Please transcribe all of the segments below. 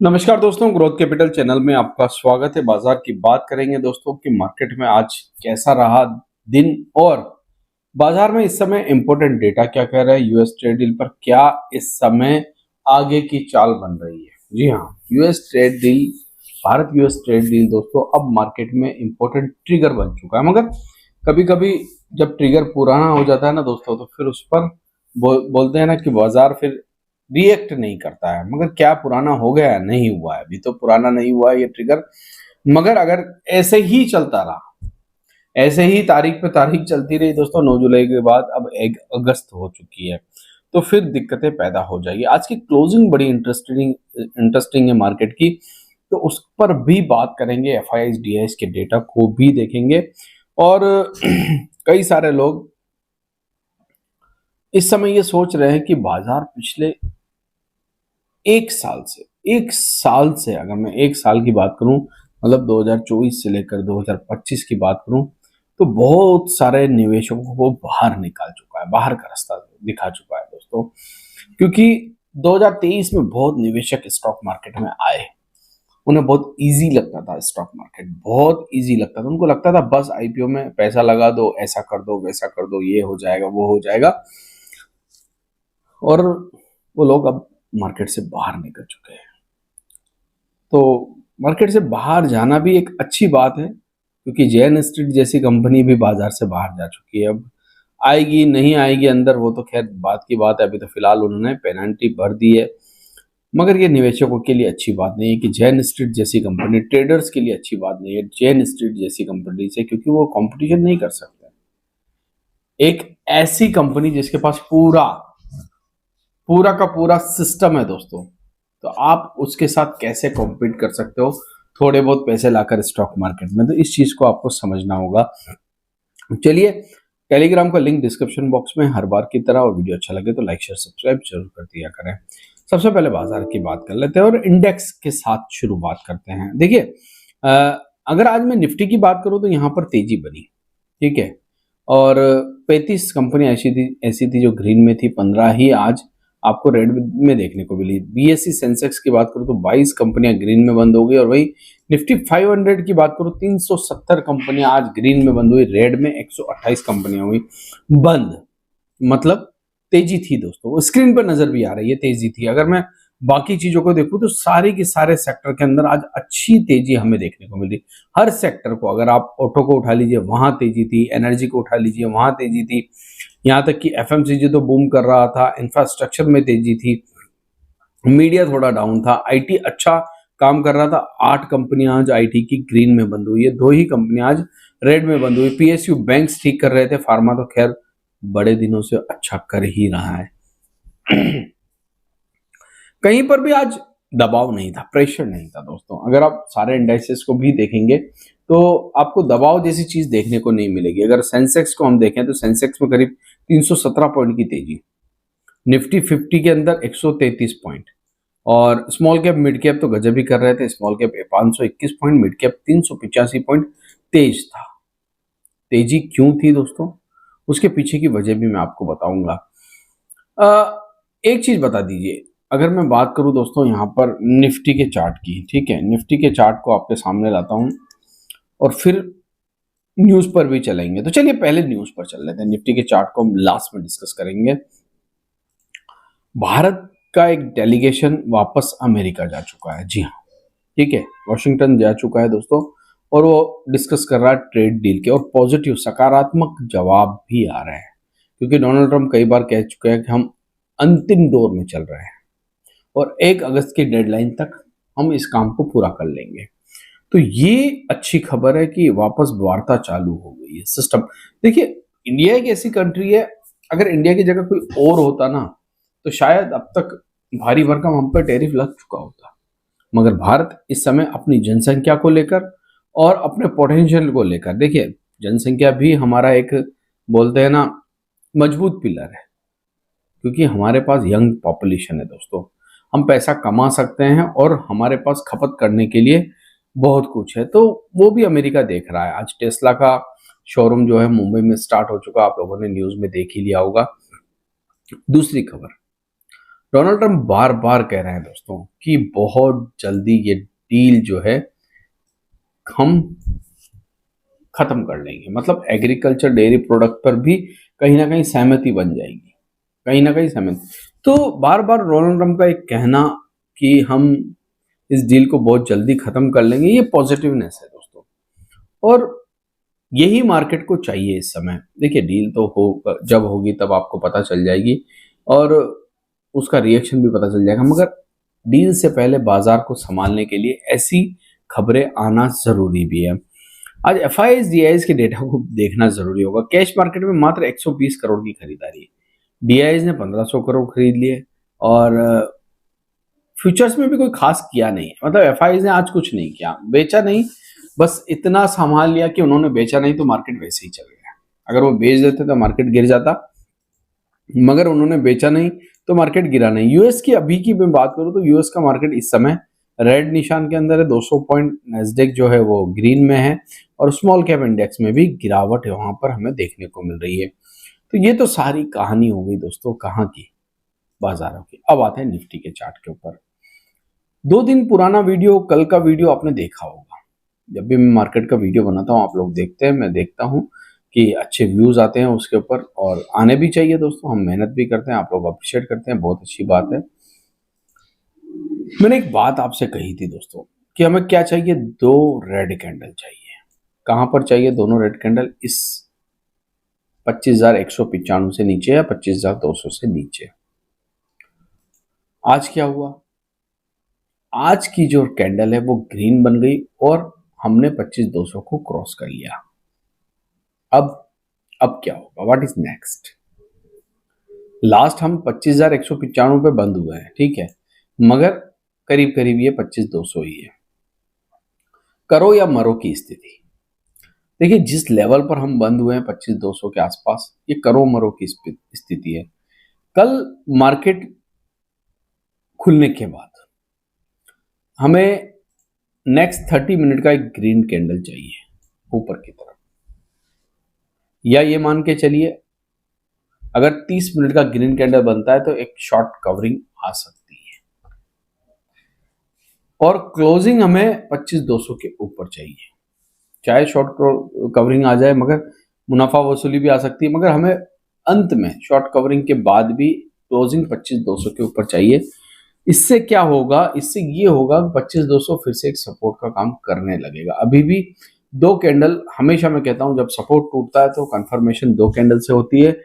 नमस्कार दोस्तों, growth capital channel में आपका स्वागत है। बाजार की बात करेंगे दोस्तों कि मार्केट में आज कैसा रहा दिन और बाजार में इस समय इंपॉर्टेंट डेटा क्या कह रहा है, यूएस ट्रेड डील पर क्या इस समय आगे की चाल बन रही है। जी हाँ, US trade deal, Bharat US trade deal दोस्तों अब मार्केट में इंपॉर्टेंट ट्रिगर बन चुका है। मगर कभी कभी जब ट्रिगर पुराना हो जाता है ना दोस्तों, तो फिर उस पर बोलते हैं ना कि बाजार फिर रिएक्ट नहीं करता है। मगर क्या पुराना हो गया है? नहीं हुआ है, अभी तो पुराना नहीं हुआ है ये ट्रिगर। मगर अगर ऐसे ही चलता रहा, ऐसे ही तारीख पे तारीख चलती रही दोस्तों, 9 जुलाई के बाद अब 1 अगस्त हो चुकी है, तो फिर दिक्कतें पैदा हो जाएगी। आज की क्लोजिंग बड़ी इंटरेस्टिंग इंटरेस्टिंग है मार्केट की, तो उस पर भी बात करेंगे। एफआईआई डीआईएस के डेटा को भी देखेंगे और कई सारे लोग इस समय ये सोच रहे हैं कि बाजार पिछले एक साल से अगर मैं एक साल की बात करूं, मतलब 2024 से लेकर 2025 की बात करूं, तो बहुत सारे निवेशकों को बाहर निकाल चुका है, बाहर का रास्ता दिखा चुका है दोस्तों। क्योंकि 2023 में बहुत निवेशक स्टॉक मार्केट में आए, उन्हें बहुत इजी लगता था, स्टॉक मार्केट बहुत इजी लगता था। उनको लगता था बस आईपीओ में पैसा लगा दो, ऐसा कर दो, वैसा कर दो, ये हो जाएगा, वो हो जाएगा। और वो लोग अब मार्केट से बाहर निकल चुके हैं। तो मार्केट से बाहर जाना भी एक अच्छी बात है, क्योंकि जैन स्ट्रीट जैसी कंपनी भी बाजार से बाहर जा चुकी है। अब आएगी नहीं आएगी अंदर, वो तो खैर बात की बात है। अभी तो फिलहाल उन्होंने पेनल्टी भर दी है, मगर ये निवेशकों के लिए अच्छी बात नहीं है कि जैन स्ट्रीट जैसी कंपनी, ट्रेडर्स के लिए अच्छी बात नहीं है जैन स्ट्रीट जैसी कंपनी से, क्योंकि वो कंपटीशन नहीं कर सकते। एक ऐसी कंपनी जिसके पास पूरा पूरा का पूरा सिस्टम है दोस्तों, तो आप उसके साथ कैसे कॉम्पीट कर सकते हो थोड़े बहुत पैसे लाकर स्टॉक मार्केट में? तो इस चीज को आपको समझना होगा। चलिए, टेलीग्राम का लिंक डिस्क्रिप्शन बॉक्स में हर बार की तरह, और वीडियो अच्छा लगे तो लाइक शेयर सब्सक्राइब जरूर कर दिया करें। सबसे पहले बाजार की बात कर लेते हैं और इंडेक्स के साथ शुरुआत करते हैं। देखिए, अगर आज मैं निफ्टी की बात करूं तो यहाँ पर तेजी बनी, ठीक है। और 35 कंपनी ऐसी थी जो ग्रीन में थी, 15 ही आज आपको रेड में देखने को मिली। बीएसई सेंसेक्स की बात करूं तो 22 कंपनियां ग्रीन में बंद हो गई, और वही निफ्टी 500 की बात करूं 370 कंपनियां आज ग्रीन में बंद हुई, रेड में 128 कंपनियां हुई बंद। मतलब तेजी थी दोस्तों, वो स्क्रीन पर नजर भी आ रही है, तेजी थी। अगर मैं बाकी चीजों को देखूं तो सारे के सारे सेक्टर के अंदर आज अच्छी तेजी हमें देखने को मिली। हर सेक्टर को, अगर आप ऑटो को उठा लीजिए वहां तेजी थी, एनर्जी को उठा लीजिए वहां तेजी थी, यहाँ तक कि एफएमसीजी तो बूम कर रहा था, इंफ्रास्ट्रक्चर में तेजी थी, मीडिया थोड़ा डाउन था, आईटी अच्छा काम कर रहा था। 8 कंपनियां आज आईटी की ग्रीन में बंद हुई है, 2 ही कंपनियां आज रेड में बंद हुई। पीएसयू बैंक्स ठीक कर रहे थे, फार्मा तो खैर बड़े दिनों से अच्छा कर ही रहा है। कहीं पर भी आज दबाव नहीं था, प्रेशर नहीं था दोस्तों। अगर आप सारे इंडाइसेस को भी देखेंगे तो आपको दबाव जैसी चीज देखने को नहीं मिलेगी। अगर सेंसेक्स को हम देखें तो सेंसेक्स में करीब 317 पॉइंट की तेजी, निफ्टी 50 के अंदर 133 पॉइंट, और स्मॉल कैप मिड कैप तो गजब ही कर रहे थे। Small cap 521 point, mid cap 385 point तेज था। तेजी क्यों थी दोस्तों, उसके पीछे की वजह भी मैं आपको बताऊंगा। एक चीज बता दीजिए, अगर मैं बात करूं दोस्तों यहाँ पर निफ्टी के चार्ट की, ठीक है, निफ्टी के चार्ट को आपके सामने लाता हूं और फिर न्यूज पर भी चलेंगे। तो चलिए पहले न्यूज पर चल लेते हैं, निफ्टी के चार्ट को हम लास्ट में डिस्कस करेंगे। भारत का एक डेलीगेशन वापस अमेरिका जा चुका है, जी हाँ, ठीक है, वॉशिंगटन जा चुका है दोस्तों, और वो डिस्कस कर रहा है ट्रेड डील के, और पॉजिटिव सकारात्मक जवाब भी आ रहे हैं। क्योंकि डोनाल्ड ट्रंप कई बार कह चुके हैं कि हम अंतिम दौर में चल रहे हैं और 1 अगस्त की डेडलाइन तक हम इस काम को पूरा कर लेंगे। तो ये अच्छी खबर है कि वापस वार्ता चालू हो गई है, सिस्टम। देखिए, इंडिया एक ऐसी कंट्री है, अगर इंडिया की जगह कोई और होता ना, तो शायद अब तक भारी भरकम हम पर टैरिफ लग चुका होता। मगर भारत इस समय अपनी जनसंख्या को लेकर और अपने पोटेंशियल को लेकर, देखिए जनसंख्या भी हमारा एक, बोलते हैं ना, मजबूत पिलर है, क्योंकि हमारे पास यंग पॉपुलेशन है दोस्तों। हम पैसा कमा सकते हैं और हमारे पास खपत करने के लिए बहुत कुछ है। तो वो भी अमेरिका देख रहा है। आज टेस्ला का शोरूम जो है मुंबई में स्टार्ट हो चुका, आप लोगों ने न्यूज में देख ही लिया होगा। दूसरी खबर, डोनाल्ड ट्रंप बार बार कह रहे हैं दोस्तों कि बहुत जल्दी ये डील जो है हम खत्म कर लेंगे, मतलब एग्रीकल्चर डेयरी प्रोडक्ट पर भी कहीं ना कहीं सहमति बन जाएगी, कहीं ना कहीं सहमति। तो बार बार डोनाल्ड ट्रंप का एक कहना कि हम इस डील को बहुत जल्दी खत्म कर लेंगे, ये पॉजिटिवनेस है दोस्तों, और यही मार्केट को चाहिए इस समय। देखिए डील तो हो, जब होगी तब आपको पता चल जाएगी और उसका रिएक्शन भी पता चल जाएगा, मगर डील से पहले बाजार को संभालने के लिए ऐसी खबरें आना जरूरी भी है। आज एफआईआईज डीआईज के डेटा को देखना जरूरी होगा। कैश मार्केट में मात्र 120 करोड़ की खरीदारी, डीआईज ने 1500 करोड़ खरीद लिए, और फ्यूचर्स में भी कोई खास किया नहीं, मतलब एफआईआईज ने आज कुछ नहीं किया, बेचा नहीं, बस इतना संभाल लिया कि उन्होंने बेचा नहीं तो मार्केट वैसे ही चल गया। अगर वो बेच देते तो मार्केट गिर जाता, मगर उन्होंने बेचा नहीं तो मार्केट गिरा नहीं। यूएस की अभी की मैं बात करूं तो यूएस का मार्केट इस समय रेड निशान के अंदर है, 200 पॉइंट नेस्डेक जो है वो ग्रीन में है, और स्मॉल कैप इंडेक्स में भी गिरावट वहां पर हमें देखने को मिल रही है। तो ये तो सारी कहानी हो गई दोस्तों कहाँ की, बाजारों की। अब आते हैं निफ्टी के चार्ट के ऊपर। 2 दिन पुराना वीडियो, कल का वीडियो आपने देखा होगा। जब भी मैं मार्केट का वीडियो बनाता हूँ आप लोग देखते हैं, मैं देखता हूँ कि अच्छे व्यूज आते हैं उसके ऊपर, और आने भी चाहिए दोस्तों, हम मेहनत भी करते हैं, आप लोग अप्रिशिएट करते हैं, बहुत अच्छी बात है। मैंने एक बात आपसे कही थी दोस्तों कि हमें क्या चाहिए, 2 रेड कैंडल चाहिए। कहां पर चाहिए दोनों रेड कैंडल? इस 25,195 से नीचे या 25,200 से नीचे। आज क्या हुआ? आज की जो कैंडल है वो ग्रीन बन गई और हमने 25,200 को क्रॉस कर लिया। अब क्या होगा? What is next? लास्ट हम 25,195 पे बंद हुए हैं, ठीक है, मगर करीब करीब ये 25,200 ही है। करो या मरो की स्थिति। देखिए जिस लेवल पर हम बंद हुए हैं 25,200 के आसपास, ये करो मरो की स्थिति है। कल मार्केट खुलने के बाद हमें नेक्स्ट 30 मिनट का एक ग्रीन कैंडल चाहिए ऊपर की तरफ, या ये मान के चलिए अगर 30 मिनट का ग्रीन कैंडल बनता है तो एक शॉर्ट कवरिंग आ सकती है, और क्लोजिंग हमें 25,200 के ऊपर चाहिए। चाहे शॉर्ट कवरिंग आ जाए मगर मुनाफा वसूली भी आ सकती है, मगर हमें अंत में शॉर्ट कवरिंग के बाद भी क्लोजिंग 25,200 के ऊपर चाहिए। इससे क्या होगा? इससे ये होगा 25,200 फिर से एक सपोर्ट का काम करने लगेगा। अभी भी 2 कैंडल, हमेशा मैं कहता हूं जब सपोर्ट टूटता है तो कंफर्मेशन 2 कैंडल से होती है,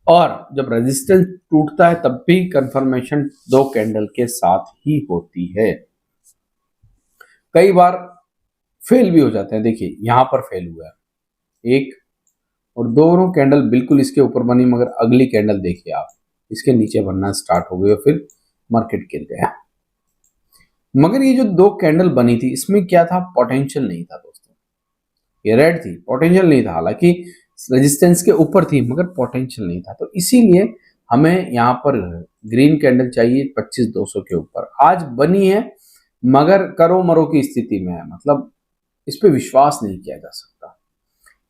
और जब रेजिस्टेंस टूटता है तब भी कंफर्मेशन 2 कैंडल के साथ ही होती है। कई बार फेल भी हो जाते हैं। देखिए यहां पर फेल हुआ है एक, और दोनों कैंडल बिल्कुल इसके ऊपर बनी, मगर अगली कैंडल देखिए आप, इसके नीचे बनना स्टार्ट हो गई और फिर मार्केट गिर गया। मगर ये जो 2 कैंडल बनी थी इसमें क्या था? पोटेंशियल नहीं था दोस्तों, ये रेड थी, पोटेंशियल नहीं था। हालांकि रेजिस्टेंस के ऊपर थी मगर पोटेंशियल नहीं था, तो इसीलिए हमें यहाँ पर ग्रीन कैंडल चाहिए 25,200 के ऊपर। आज बनी है मगर करो मरो की स्थिति में है, मतलब इस पे विश्वास नहीं किया जा सकता।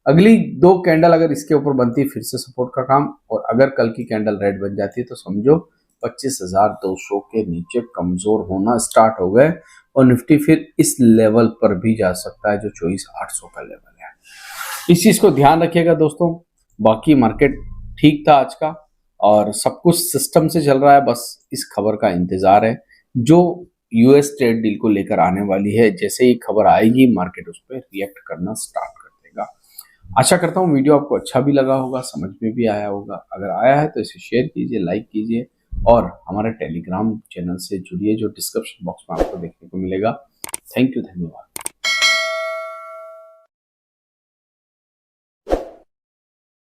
अगली 2 कैंडल अगर इसके ऊपर बनती है फिर से सपोर्ट का काम, और अगर कल की कैंडल रेड बन जाती है तो समझो 25,200 के नीचे कमजोर होना स्टार्ट हो गए, और निफ्टी फिर इस लेवल पर भी जा सकता है जो 24,800 का लेवल है। इस चीज को ध्यान रखिएगा दोस्तों। बाकी मार्केट ठीक था आज का, और सब कुछ सिस्टम से चल रहा है, बस इस खबर का इंतजार है जो यूएस ट्रेड डील को लेकर आने वाली है। जैसे ही खबर आएगी मार्केट उस पर रिएक्ट करना स्टार्ट कर देगा। आशा करता हूँ वीडियो आपको अच्छा भी लगा होगा, समझ में भी आया होगा। अगर आया है तो इसे शेयर कीजिए, लाइक कीजिए, और हमारे टेलीग्राम चैनल से जुड़िए जो डिस्क्रिप्शन बॉक्स में आपको देखने को मिलेगा। थैंक यू, धन्यवाद।